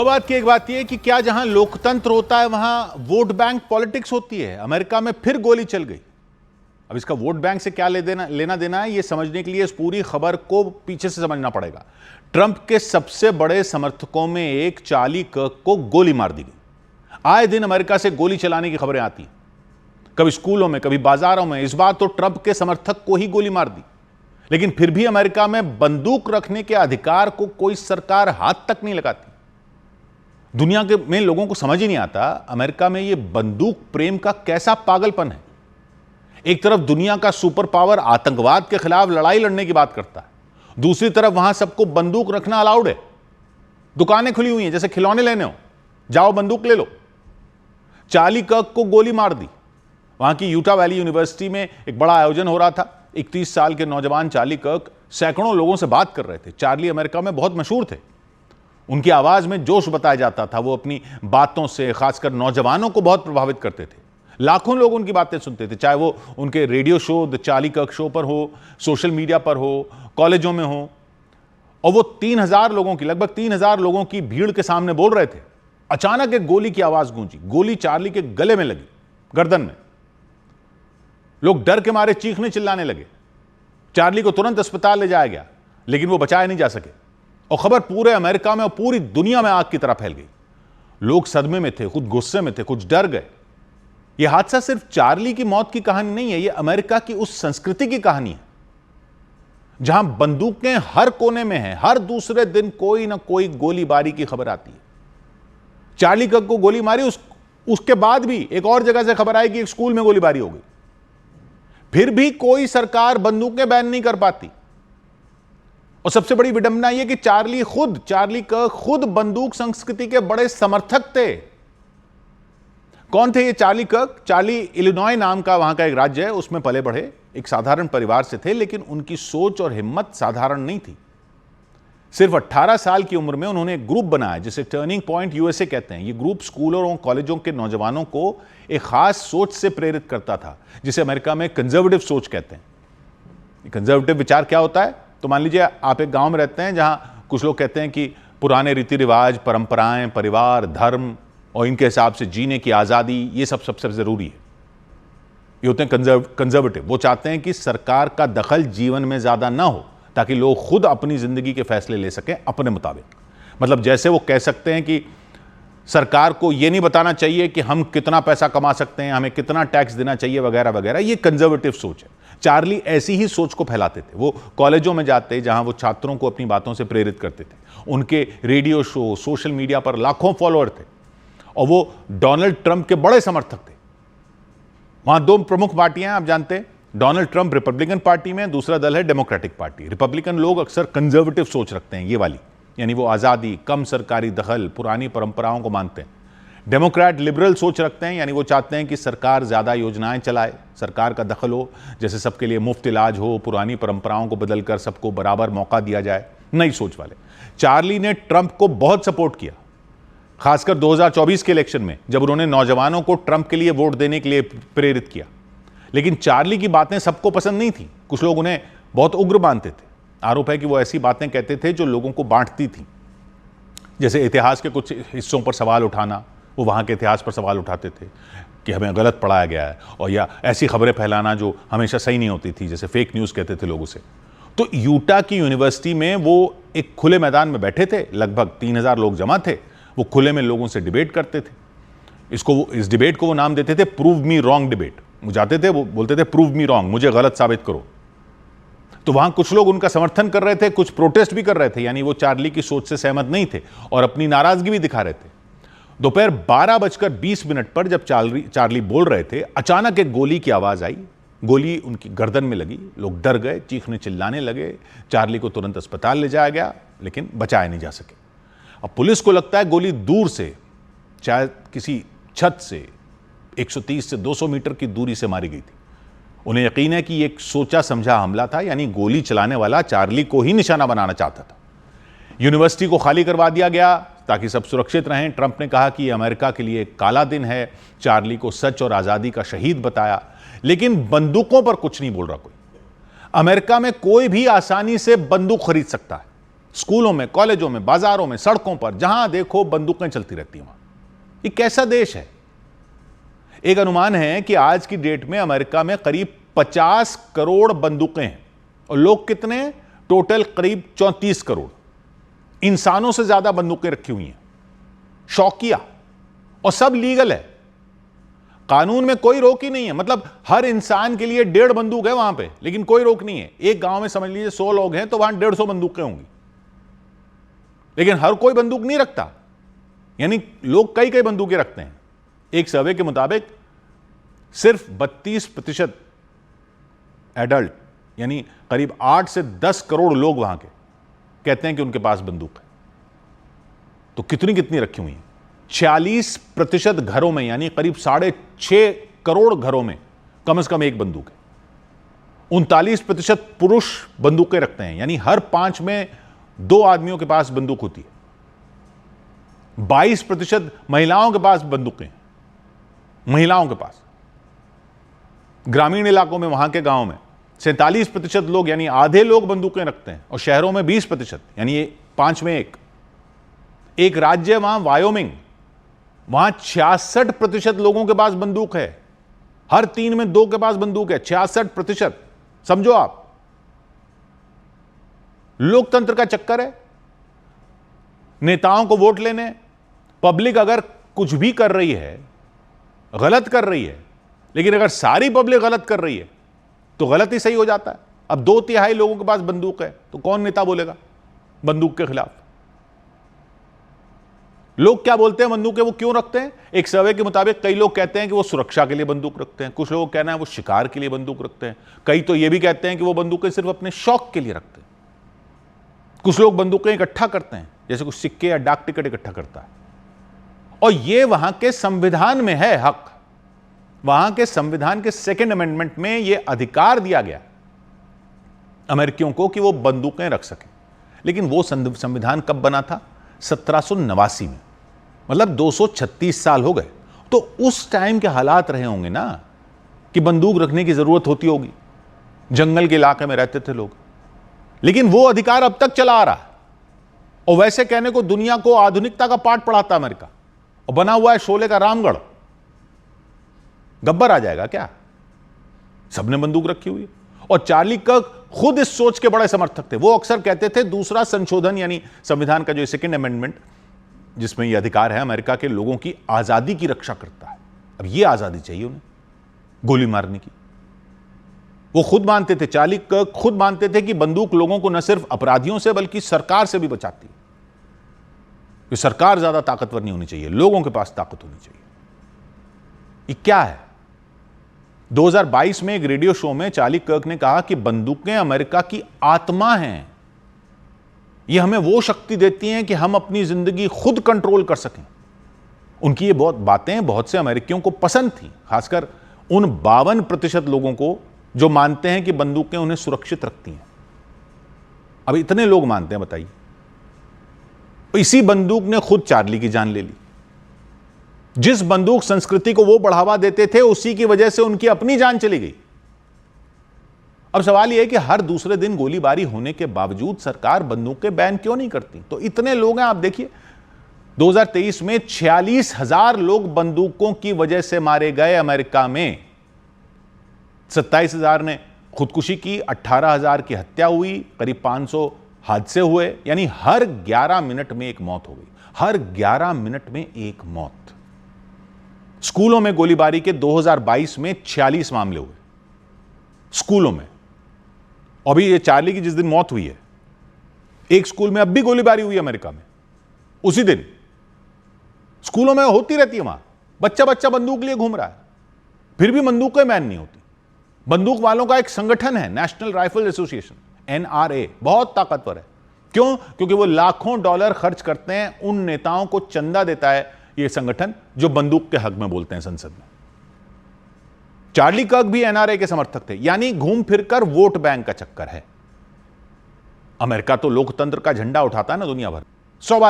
बात की एक बात यह है कि क्या जहां लोकतंत्र होता है वहां वोट बैंक पॉलिटिक्स होती है। अमेरिका में फिर गोली चल गई। अब इसका वोट बैंक से क्या लेना देना है, यह समझने के लिए इस पूरी खबर को पीछे से समझना पड़ेगा। ट्रंप के सबसे बड़े समर्थकों में एक चार्ली कर्क को गोली मार दी गई। आए दिन अमेरिका से गोली चलाने की खबरें आती हैं, कभी स्कूलों में, कभी बाजारों में। इस बार तो ट्रंप के समर्थक को ही गोली मार दी। लेकिन फिर भी अमेरिका में बंदूक रखने के अधिकार को कोई सरकार हाथ तक नहीं लगाती। दुनिया के में लोगों को समझ ही नहीं आता अमेरिका में यह बंदूक प्रेम का कैसा पागलपन है। एक तरफ दुनिया का सुपर पावर आतंकवाद के खिलाफ लड़ाई लड़ने की बात करता है, दूसरी तरफ वहां सबको बंदूक रखना अलाउड है। दुकानें खुली हुई हैं, जैसे खिलौने लेने हो, जाओ बंदूक ले लो। चार्ली कर्क को गोली मार दी। वहां की यूटा वैली यूनिवर्सिटी में एक बड़ा आयोजन हो रहा था। 31 साल के नौजवान चार्ली कर्क सैकड़ों लोगों से बात कर रहे थे। चार्ली अमेरिका में बहुत मशहूर थे, उनकी आवाज में जोश बताया जाता था। वो अपनी बातों से खासकर नौजवानों को बहुत प्रभावित करते थे। लाखों लोग उनकी बातें सुनते थे, चाहे वो उनके रेडियो शो द चार्ली कर्क शो पर हो, सोशल मीडिया पर हो, कॉलेजों में हो। और वो 3,000 लोगों की, लगभग 3,000 लोगों की भीड़ के सामने बोल रहे थे। अचानक एक गोली की आवाज गूंजी। गोली चार्ली के गले में लगी, गर्दन में। लोग डर के मारे चीखने चिल्लाने लगे। चार्ली को तुरंत अस्पताल ले जाया गया, लेकिन वो बचाए नहीं जा सके। और खबर पूरे अमेरिका में और पूरी दुनिया में आग की तरह फैल गई। लोग सदमे में थे, खुद गुस्से में थे, कुछ डर गए। यह हादसा सिर्फ चार्ली की मौत की कहानी नहीं है, यह अमेरिका की उस संस्कृति की कहानी है जहां बंदूकें हर कोने में हैं। हर दूसरे दिन कोई ना कोई गोलीबारी की खबर आती है। चार्ली कर्क को गोली मारी, उसके बाद भी एक और जगह से खबर आई कि एक स्कूल में गोलीबारी हो गई। फिर भी कोई सरकार बंदूकें बैन नहीं कर पाती। और सबसे बड़ी विडंबना यह कि चार्ली कर्क खुद बंदूक संस्कृति के बड़े समर्थक थे। कौन थे ये चार्ली कर्क? चार्ली इलिनॉय नाम का वहां का एक राज्य है, उसमें पले बढ़े, एक साधारण परिवार से थे। लेकिन उनकी सोच और हिम्मत साधारण नहीं थी। सिर्फ 18 साल की उम्र में उन्होंने एक ग्रुप बनाया जिसे टर्निंग पॉइंट यूएसए कहते हैं। यह ग्रुप स्कूलों और कॉलेजों के नौजवानों को एक खास सोच से प्रेरित करता था, जिसे अमेरिका में कंजर्वेटिव सोच कहते हैं। कंजर्वेटिव विचार क्या होता है? तो मान लीजिए आप एक गांव में रहते हैं जहां कुछ लोग कहते हैं कि पुराने रीति रिवाज, परंपराएं, परिवार, धर्म और इनके हिसाब से जीने की आजादी, ये सब सबसे जरूरी है। ये होते हैं कंजर्वेटिव। वो चाहते हैं कि सरकार का दखल जीवन में ज्यादा ना हो, ताकि लोग खुद अपनी जिंदगी के फैसले ले सकें अपने मुताबिक। मतलब जैसे वो कह सकते हैं कि सरकार को यह नहीं बताना चाहिए कि हम कितना पैसा कमा सकते हैं, हमें कितना टैक्स देना चाहिए, वगैरह वगैरह। ये कंजर्वेटिव सोच है। चार्ली ऐसी ही सोच को फैलाते थे। वो कॉलेजों में जाते जहां वो छात्रों को अपनी बातों से प्रेरित करते थे। उनके रेडियो शो, सोशल मीडिया पर लाखों फॉलोअर थे। और वो डोनाल्ड ट्रंप के बड़े समर्थक थे। वहां दो प्रमुख पार्टियां आप जानते हैं। डोनाल्ड ट्रंप रिपब्लिकन पार्टी में, दूसरा दल है डेमोक्रेटिक पार्टी। रिपब्लिकन लोग अक्सर कंजर्वेटिव सोच रखते हैं, ये वाली, यानी वो आजादी, कम सरकारी दखल, पुरानी परंपराओं को मानते हैं। डेमोक्रेट लिबरल सोच रखते हैं, यानी वो चाहते हैं कि सरकार ज्यादा योजनाएं चलाए, सरकार का दखल हो, जैसे सबके लिए मुफ्त इलाज हो, पुरानी परंपराओं को बदलकर सबको बराबर मौका दिया जाए। नई सोच वाले। चार्ली ने ट्रंप को बहुत सपोर्ट किया, खासकर 2024 के इलेक्शन में, जब उन्होंने नौजवानों को ट्रंप के लिए वोट देने के लिए प्रेरित किया। लेकिन चार्ली की बातें सबको पसंद नहीं थी। कुछ लोग उन्हें बहुत उग्र मानते थे। आरोप है कि वो ऐसी बातें कहते थे जो लोगों को बांटती थी, जैसे इतिहास के कुछ हिस्सों पर सवाल उठाना। वो वहां के इतिहास पर सवाल उठाते थे कि हमें गलत पढ़ाया गया है, और या ऐसी खबरें फैलाना जो हमेशा सही नहीं होती थी, जैसे फेक न्यूज़ कहते थे लोग उसे। तो यूटा की यूनिवर्सिटी में वो एक खुले मैदान में बैठे थे, लगभग 3,000 लोग जमा थे। वो खुले में लोगों से डिबेट करते थे। इस डिबेट को वो नाम देते थे प्रूव मी रॉन्ग डिबेट। वो जाते थे, वो बोलते थे प्रूव मी रॉन्ग, मुझे गलत साबित करो। तो वहां कुछ लोग उनका समर्थन कर रहे थे, कुछ प्रोटेस्ट भी कर रहे थे, यानी वो चार्ली की सोच से सहमत नहीं थे और अपनी नाराजगी भी दिखा रहे थे। दोपहर 12:20 पर जब चार्ली बोल रहे थे, अचानक एक गोली की आवाज आई। गोली उनकी गर्दन में लगी। लोग डर गए, चीखने चिल्लाने लगे। चार्ली को तुरंत अस्पताल ले जाया गया, लेकिन बचाए नहीं जा सके। अब पुलिस को लगता है गोली दूर से, शायद किसी छत से 130 से 200 मीटर की दूरी से मारी गई थी। उन्हें यकीन है कि यह एक सोचा समझा हमला था, यानी गोली चलाने वाला चार्ली को ही निशाना बनाना चाहता था। यूनिवर्सिटी को खाली करवा दिया गया ताकि सब सुरक्षित रहें। ट्रंप ने कहा कि यह अमेरिका के लिए एक काला दिन है। चार्ली को सच और आजादी का शहीद बताया। लेकिन बंदूकों पर कुछ नहीं बोल रहा कोई। अमेरिका में कोई भी आसानी से बंदूक खरीद सकता है। स्कूलों में, कॉलेजों में, बाजारों में, सड़कों पर, जहां देखो बंदूकें चलती रहती हैं। वहां ये कैसा देश है? एक अनुमान है कि आज की डेट में अमेरिका में करीब 50 करोड़ बंदूकें हैं और लोग कितने हैं? टोटल करीब 34 करोड़। इंसानों से ज्यादा बंदूकें रखी हुई हैं, शौकिया, और सब लीगल है। कानून में कोई रोक ही नहीं है। मतलब हर इंसान के लिए 1.5 बंदूक है वहां पे, लेकिन कोई रोक नहीं है। एक गांव में समझ लीजिए 100 लोग हैं तो वहां 150 बंदूकें होंगी, लेकिन हर कोई बंदूक नहीं रखता। यानी लोग कई कई बंदूकें रखते हैं। एक सर्वे के मुताबिक सिर्फ 32% एडल्ट, यानी करीब 8 से 10 करोड़ लोग वहां के कहते हैं कि उनके पास बंदूक है। तो कितनी कितनी रखी हुई है? 46% घरों में, यानी करीब 6.5 करोड़ घरों में कम से कम एक बंदूक है। 39% पुरुष बंदूकें रखते हैं, यानी हर 5 में 2 आदमियों के पास बंदूक होती है। 22% महिलाओं के पास बंदूकें, महिलाओं के पास। ग्रामीण इलाकों में, वहां के गांवों में 47% लोग, यानी आधे लोग बंदूकें रखते हैं, और शहरों में 20%, यानी 5 में 1। एक राज्य है वहां वायोमिंग, वहां 66% लोगों के पास बंदूक है। हर 3 में 2 के पास बंदूक है। 66%। समझो आप, लोकतंत्र का चक्कर है। नेताओं को वोट लेने, पब्लिक अगर कुछ भी कर रही है, गलत कर रही है, लेकिन अगर सारी पब्लिक गलत कर रही है तो गलत ही सही हो जाता है। अब 2/3 लोगों के पास बंदूक है तो कौन नेता बोलेगा बंदूक के खिलाफ? लोग क्या बोलते हैं बंदूकें वो क्यों रखते हैं? एक सर्वे के मुताबिक कई लोग कहते हैं कि वो सुरक्षा के लिए बंदूक रखते हैं, कुछ लोगों का कहना है वो शिकार के लिए बंदूक रखते हैं, कई तो ये भी कहते हैं कि वो बंदूकें सिर्फ अपने शौक के लिए रखते हैं। कुछ लोग बंदूकें इकट्ठा करते हैं, जैसे कुछ सिक्के या डाक टिकट इकट्ठा करता है, और ये वहां के संविधान में है हक। वहां के संविधान के 2nd अमेंडमेंट में यह अधिकार दिया गया अमेरिकियों को कि वो बंदूकें रख सकें। लेकिन वो संविधान कब बना था? 1789 में, मतलब 236 साल हो गए। तो उस टाइम के हालात रहे होंगे ना कि बंदूक रखने की जरूरत होती होगी। जंगल के इलाके में रहते थे लोग, लेकिन वो अधिकार अब तक चला आ रहा है। और वैसे कहने को दुनिया को आधुनिकता का पाठ पढ़ाता अमेरिका, और बना हुआ है शोले का रामगढ़। गब्बर आ जाएगा क्या? सबने बंदूक रखी हुई है। और चार्ली कर्क खुद इस सोच के बड़े समर्थक थे। वो अक्सर कहते थे दूसरा संशोधन, यानी संविधान का जो 2nd अमेंडमेंट, जिसमें यह अधिकार है अमेरिका के लोगों की आजादी की रक्षा करता है। अब यह आजादी चाहिए उन्हें गोली मारने की। वो खुद मानते थे, चार्ली कर्क खुद मानते थे कि बंदूक लोगों को न सिर्फ अपराधियों से बल्कि सरकार से भी बचाती है। कि सरकार ज्यादा ताकतवर नहीं होनी चाहिए, लोगों के पास ताकत होनी चाहिए। ये क्या है? 2022 में एक रेडियो शो में चार्ली कर्क ने कहा कि बंदूकें अमेरिका की आत्मा हैं। ये हमें वो शक्ति देती हैं कि हम अपनी जिंदगी खुद कंट्रोल कर सकें। उनकी ये बहुत बातें बहुत से अमेरिकियों को पसंद थी, खासकर उन 52% लोगों को जो मानते हैं कि बंदूकें उन्हें सुरक्षित रखती हैं। अब इतने लोग मानते हैं, बताइए। इसी बंदूक ने खुद चार्ली की जान ले ली। जिस बंदूक संस्कृति को वो बढ़ावा देते थे, उसी की वजह से उनकी अपनी जान चली गई। अब सवाल यह है कि हर दूसरे दिन गोलीबारी होने के बावजूद सरकार बंदूकें बैन क्यों नहीं करती? तो इतने लोग हैं। आप देखिए 2023 में 46,000 लोग बंदूकों की वजह से मारे गए अमेरिका में। 27,000 ने खुदकुशी की, 18,000 की हत्या हुई, करीब 500 हादसे हुए, यानी हर 11 मिनट में एक मौत हो गई। हर 11 मिनट में एक मौत। स्कूलों में गोलीबारी के 2022 में 46 मामले हुए स्कूलों में। अभी ये चार्ली की जिस दिन मौत हुई है, एक स्कूल में अब भी गोलीबारी हुई अमेरिका में उसी दिन। स्कूलों में होती रहती है, वहां बच्चा बच्चा बंदूक लिए घूम रहा है, फिर भी बंदूकें बैन नहीं होती। बंदूक वालों का एक संगठन है नेशनल राइफल एसोसिएशन, NRA, बहुत ताकतवर है। क्यों? क्योंकि वो लाखों डॉलर खर्च करते हैं, उन नेताओं को चंदा देता है ये संगठन जो बंदूक के हक में बोलते हैं संसद में। चार्ली कर्क भी NRA के समर्थक थे। यानी घूम फिरकर वोट बैंक का चक्कर है। अमेरिका तो लोकतंत्र का झंडा उठाता है ना दुनिया भर। 100 बार